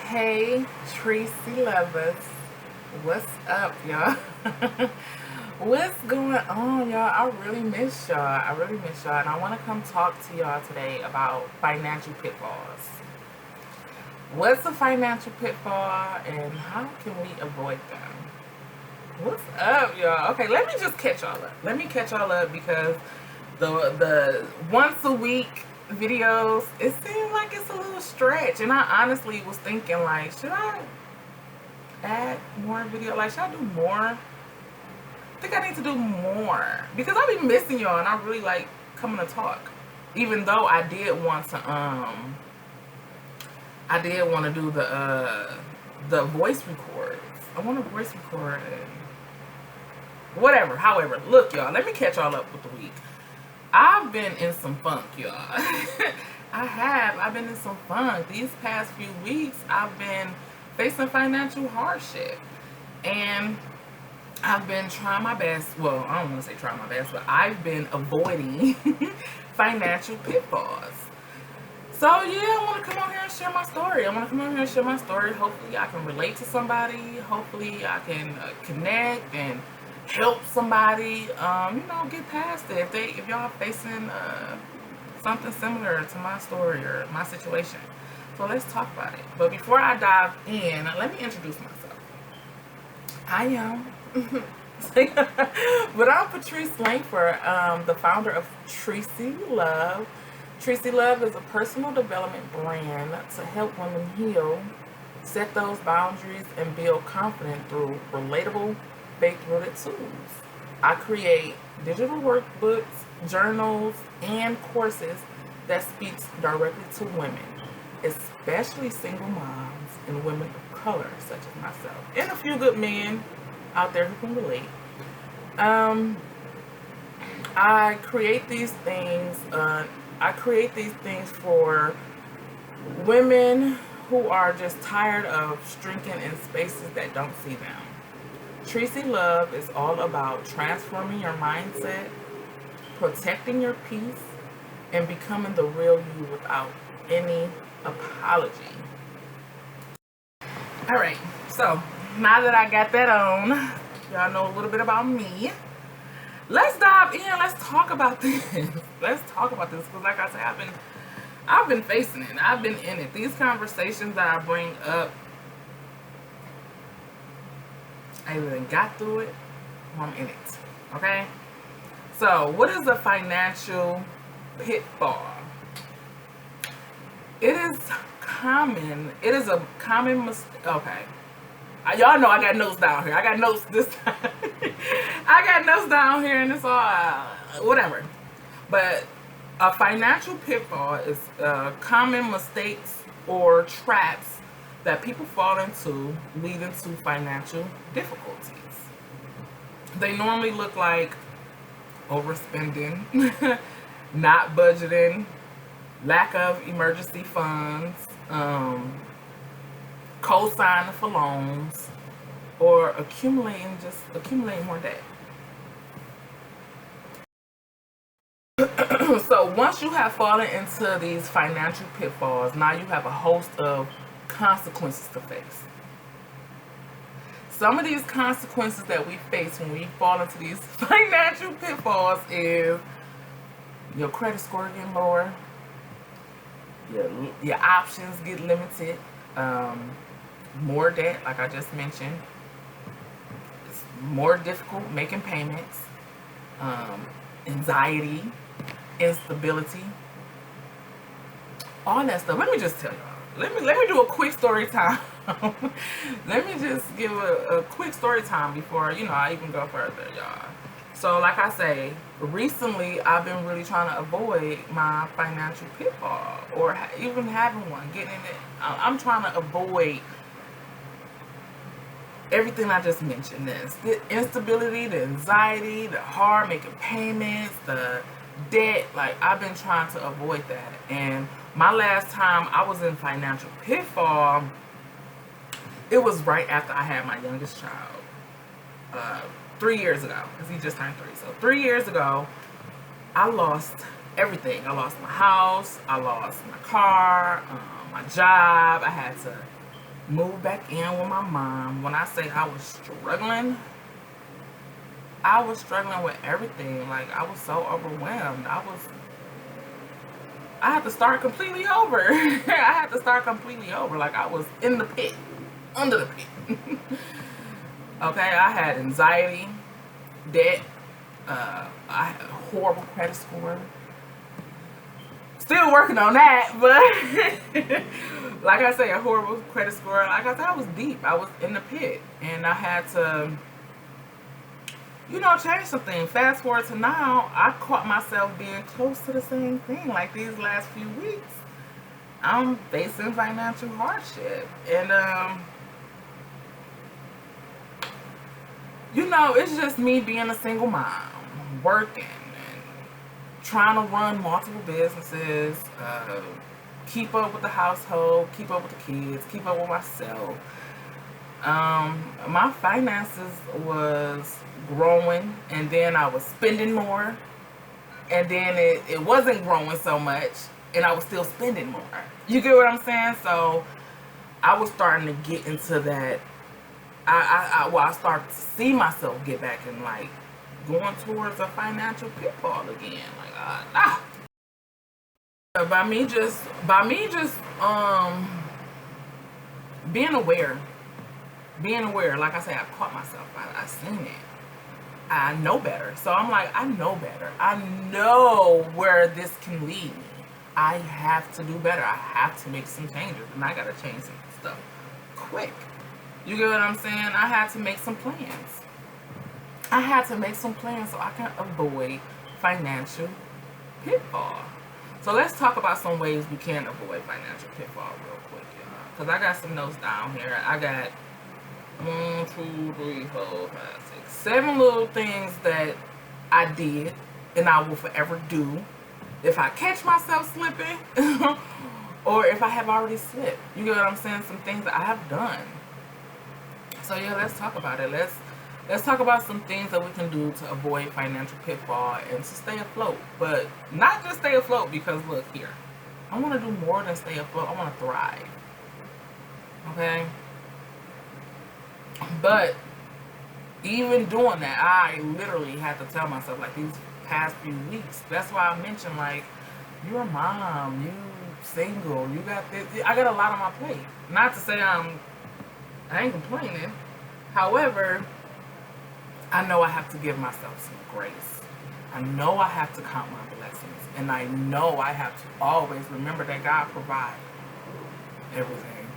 Hey, Tracy lovers. What's up, y'all? What's going on, y'all? I really miss y'all. And I want to come talk to y'all today about financial pitfalls. What's a financial pitfall and how can we avoid them? What's up, y'all? Okay, let me just catch y'all up. Let me catch y'all up because the once a week videos, it seemed like it's a little stretch. And I honestly was thinking, like, should I add more video? Like, should I do more? I think I need to do more because I be missing y'all and I really like coming to talk. Even though I did want to do the voice records. I want to voice record and whatever. However, look, y'all, let me catch y'all up with the week. I've been in some funk, y'all. I've been in some funk. These past few weeks, I've been facing financial hardship. And I've been trying my best. Well, I don't want to say trying my best, but I've been avoiding financial pitfalls. So, yeah, I want to come on here and share my story. Hopefully, I can relate to somebody. Hopefully, I can connect and help somebody, get past it. If y'all facing something similar to my story or my situation. So let's talk about it. But before I dive in, let me introduce myself. I am, but I'm Patrice Langford, the founder of Tracy Love. Tracy Love is a personal development brand to help women heal, set those boundaries, and build confidence through relatable, faith-rooted tools. I create digital workbooks, journals, and courses that speaks directly to women, especially single moms and women of color such as myself, and a few good men out there who can relate. I create these things. For women who are just tired of shrinking in spaces that don't see them. Tracy Love is all about transforming your mindset, protecting your peace, and becoming the real you without any apology. All right, so now that I got that on, y'all know a little bit about me. Let's dive in. Let's talk about this. Because, like I said, I've been facing it. I've been in it. These conversations that I bring up, I either got through it or I'm in it. Okay? So, what is a financial pitfall? It is a common mistake. Okay. Y'all know I got notes down here. I got notes this time. I got notes down here and it's all whatever. But a financial pitfall is common mistakes or traps that people fall into, leading to financial difficulties. They normally look like overspending, not budgeting, lack of emergency funds, co-signing for loans, or accumulating more debt. So once you have fallen into these financial pitfalls, now you have a host of consequences to face. Some of these consequences that we face when we fall into these financial pitfalls is your credit score getting lower, your options get limited, more debt, like I just mentioned. It's more difficult making payments, anxiety, instability, all that stuff. Let me just tell y'all. Let me do a quick story time. Let me just give a quick story time before I even go further, y'all. So, like I say, recently I've been really trying to avoid my financial pitfall or even having one, getting in it. I'm trying to avoid everything I just mentioned. The instability, the anxiety, the hard making payments, the debt. Like, I've been trying to avoid that. And my last time I was in financial pitfall, it was right after I had my youngest child. 3 years ago, because he just turned 3. So 3 years ago, I lost everything. I lost my house, I lost my car, my job. I had to moved back in with my mom. When I say I was struggling with everything. Like, I was so overwhelmed. I had to start completely over. I had to start completely over. Like, I was in the pit, under the pit. Okay, I had anxiety, debt, I had a horrible credit score. Still working on that, but like I say, a horrible credit score. Like I said, I was deep. I was in the pit, and I had to, change something. Fast forward to now, I caught myself being close to the same thing. Like, these last few weeks, I'm facing financial hardship, and it's just me being a single mom, working and trying to run multiple businesses, keep up with the household, keep up with the kids, keep up with myself. My finances was growing, and then I was spending more, and then it wasn't growing so much, and I was still spending more. You get what I'm saying? So I was starting to get into that. I started to see myself get back and, like, going towards a financial pitfall again. Like, nah. By me just being aware. Like I say, I caught myself. I seen it. I know better. So I'm like, I know better. I know where this can lead me. I have to do better. I have to make some changes, and I gotta change some stuff quick. You get what I'm saying? I had to make some plans. So I can avoid financial pitfall. So let's talk about some ways we can avoid financial pitfall real quick, y'all. Because I got some notes down here. I got 1, 2, 3, 4, 5, 6, 7 little things that I did and I will forever do if I catch myself slipping or if I have already slipped. You get what I'm saying? Some things that I have done. So yeah, let's talk about it. Let's talk about some things that we can do to avoid financial pitfall and to stay afloat. But not just stay afloat, because look here, I want to do more than stay afloat. I want to thrive. Okay? But even doing that, I literally had to tell myself, like, these past few weeks. That's why I mentioned, like, you're a mom, you single, you got this. I got a lot on my plate. Not to say I ain't complaining. However, I know I have to give myself some grace. I know I have to count my blessings. And I know I have to always remember that God provides everything.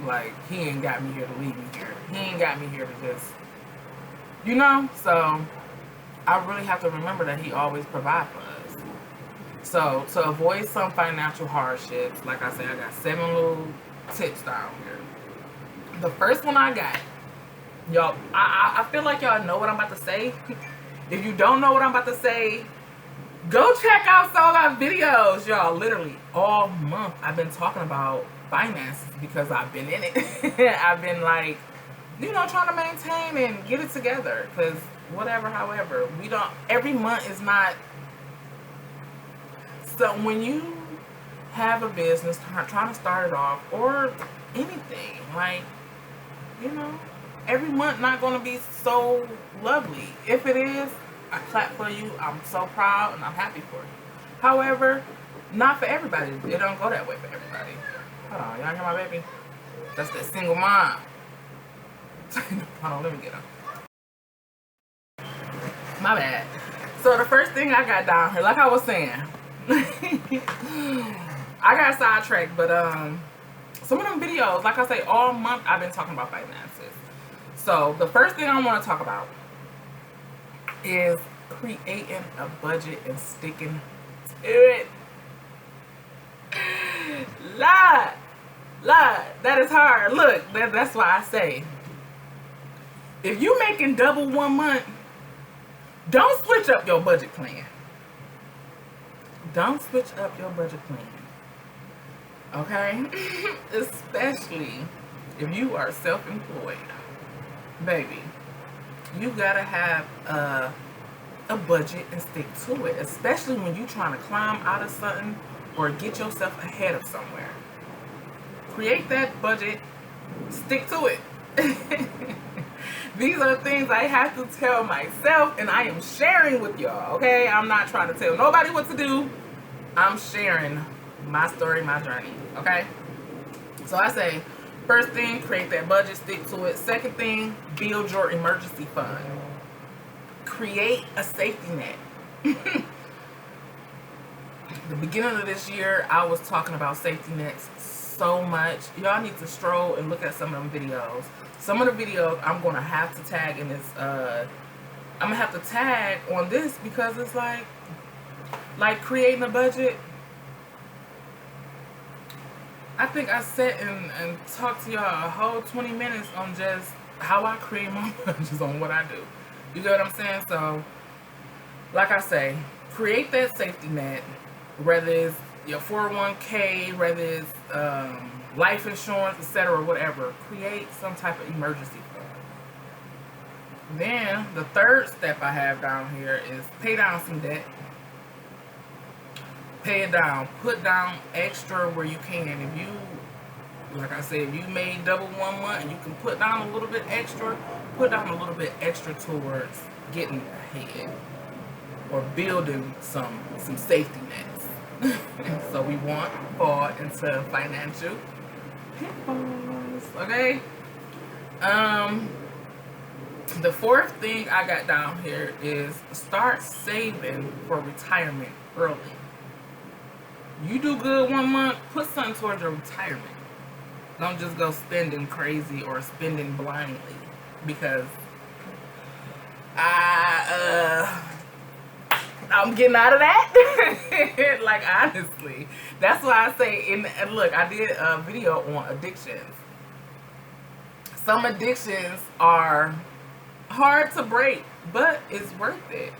Like, He ain't got me here to leave me here. He ain't got me here to just, So, I really have to remember that He always provides for us. So, to avoid some financial hardships, like I said, I got 7 little tips down here. The first one I got, y'all, I feel like y'all know what I'm about to say. If you don't know what I'm about to say, go check out some of my videos, y'all. Literally, all month I've been talking about finances because I've been in it. I've been, like, trying to maintain and get it together. Because however, every month is not. So when you have a business, trying to start it off, or anything, like, every month not going to be so lovely. If it is, I clap for you. I'm so proud and I'm happy for you. However, not for everybody. It don't go that way for everybody. Hold on, y'all hear my baby? That's that single mom. Hold on, let me get her. My bad. So the first thing I got down here, like I was saying, I got sidetracked, but some of them videos, like I say, all month I've been talking about finances. So the first thing I want to talk about is creating a budget and sticking to it. Lie. That is hard. Look, that's why I say, if you making double one month, don't switch up your budget plan. Don't switch up your budget plan. Okay? Especially if you are self-employed. Baby, you gotta have a budget and stick to it. Especially when you're trying to climb out of something or get yourself ahead of somewhere. Create that budget Stick to it. These are things I have to tell myself, and I am sharing with y'all, okay? I'm not trying to tell nobody what to do. I'm sharing my story, my journey, okay? So I say, first thing, create that budget, stick to it. Second thing, build your emergency fund. Create a safety net. The beginning of this year, I was talking about safety nets so much. Y'all need to stroll and look at some of them videos. Some of the videos I'm gonna have to tag in this. I'm gonna have to tag on this because it's like creating a budget. I think I sat and talked to y'all a whole 20 minutes on just how I create my budgets on what I do. You get what I'm saying? So, like I say, create that safety net. Whether it's your 401k, whether it's life insurance, etc., whatever, create some type of emergency fund. Then the third step I have down here is pay down some debt. Pay it down. Put down extra where you can. If you, like I said, if you made double 1 month, you can put down a little bit extra. Put down a little bit extra towards getting ahead or building some safety nets. So we won't fall into financial pitfalls. Okay. The fourth thing I got down here is start saving for retirement early. You do good 1 month, put something towards your retirement. Don't just go spending crazy or spending blindly, because I'm getting out of that. Like, honestly, that's why I say, and look, I did a video on addictions. Some addictions are hard to break, but it's worth it.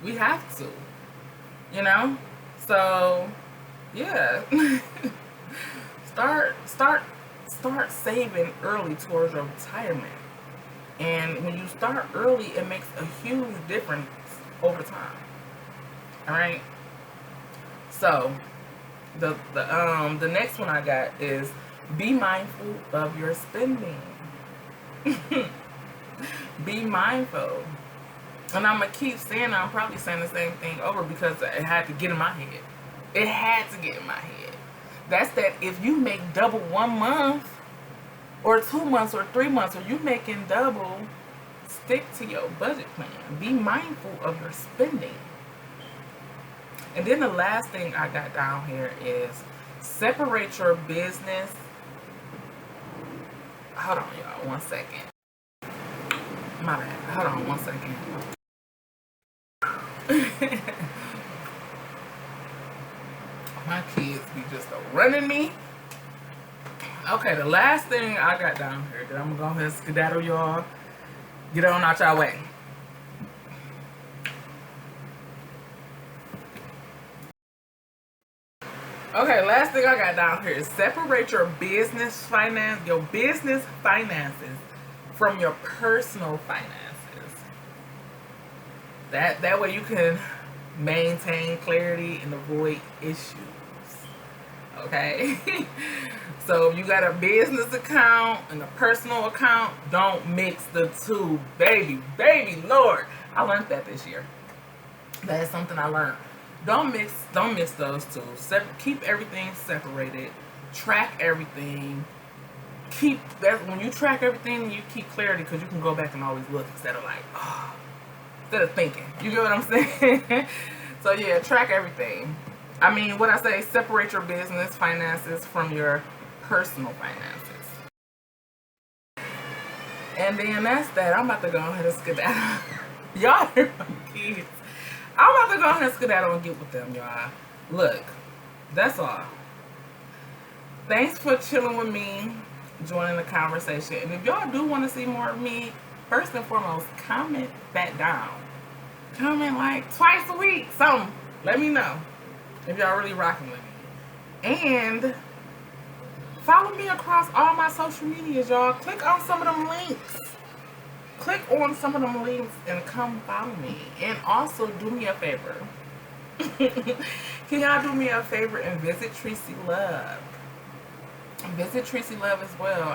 We have to, you know. So yeah. start saving early towards your retirement. And when you start early, it makes a huge difference over time. All right. So the next one I got is be mindful of your spending. Be mindful. And I'm gonna keep saying, I'm probably saying the same thing over because it had to get in my head. It had to get in my head. That's that if you make double 1 month or 2 months or 3 months, or you making double, stick to your budget plan. Be mindful of your spending. And then the last thing I got down here is separate your business. Hold on, y'all, 1 second. My bad. Hold on 1 second. My kids be just running me. Okay, the last thing I got down here that I'm gonna go ahead and skedaddle y'all. Get on out y'all way. Okay, last thing I got down here is separate your business finances from your personal finances. That way you can maintain clarity and avoid issues. Okay? So if you got a business account and a personal account, don't mix the two. Baby, Lord. I learned that this year. That is something I learned. Don't mix those two. Keep everything separated. Track everything. Keep that when you track everything, you keep clarity because you can go back and always look instead of like, instead of thinking. You get what I'm saying? So yeah, track everything. I mean, what I say, separate your business finances from your personal finances. And then that's that. I'm about to go ahead and skedaddle. Y'all hear my kids. I'm about to go ahead and skedaddle and get with them, y'all. Look, that's all. Thanks for chilling with me, joining the conversation. And if y'all do want to see more of me, first and foremost, comment back down. Comment like twice a week, something. Let me know if y'all really rocking with me. And follow me across all my social medias, y'all. Click on some of them links. Click on some of them links and come follow me. And also do me a favor. Can y'all do me a favor and visit Tracy Love Visit Tracy Love as well.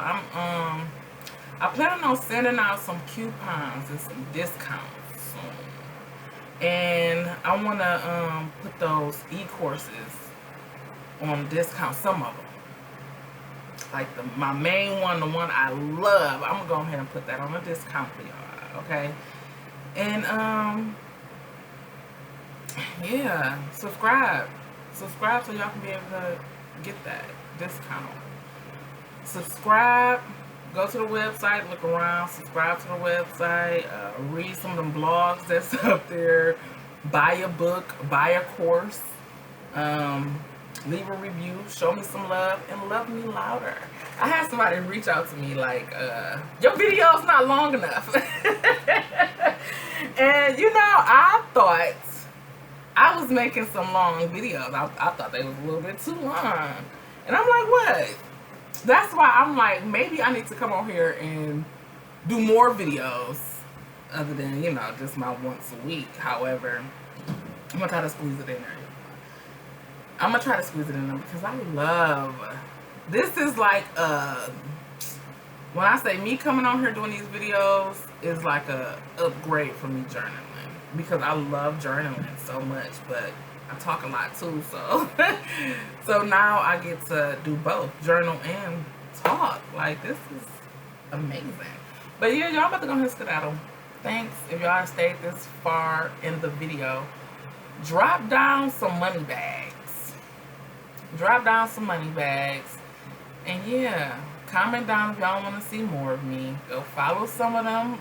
I plan on sending out some coupons and some discounts soon. And I want to put those e-courses on discount, some of them. Like my main one, the one I love, I'm going to go ahead and put that on a discount for y'all, okay? And, yeah, subscribe. Subscribe so y'all can be able to get that discount. Subscribe. Go to the website, look around, subscribe to the website, read some of them blogs that's up there, buy a book, buy a course, leave a review, show me some love, and love me louder. I had somebody reach out to me like, your video's not long enough. And you know, I thought I was making some long videos. I thought they was a little bit too long. And I'm like, what? That's why I'm like, maybe I need to come on here and do more videos other than, you know, just my once a week. However, I'm going to try to squeeze it in there. I'm going to try to squeeze it in there because I love, this is like, when I say me coming on here doing these videos is like a upgrade for me journaling. Because I love journaling so much, but I talk a lot too, so so now I get to do both, journal and talk. Like, this is amazing. But yeah, y'all about to go ahead and skedaddle. Thanks if y'all stayed this far in the video. Drop down some money bags. Drop down some money bags. And yeah, comment down if y'all want to see more of me. Go follow some of them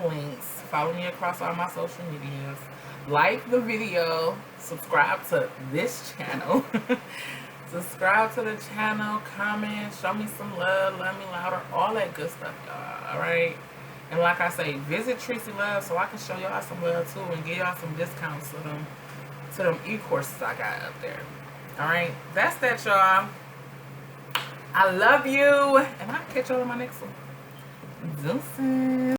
links. Follow me across all my social medias. Like the video. Subscribe to this channel. Subscribe to the channel. Comment. Show me some love. Love me louder. All that good stuff, y'all. Alright? And like I say, visit Tracy Love so I can show y'all some love too and give y'all some discounts to them e-courses I got up there. Alright? That's that, y'all. I love you. And I'll catch y'all in my next one. Deuces.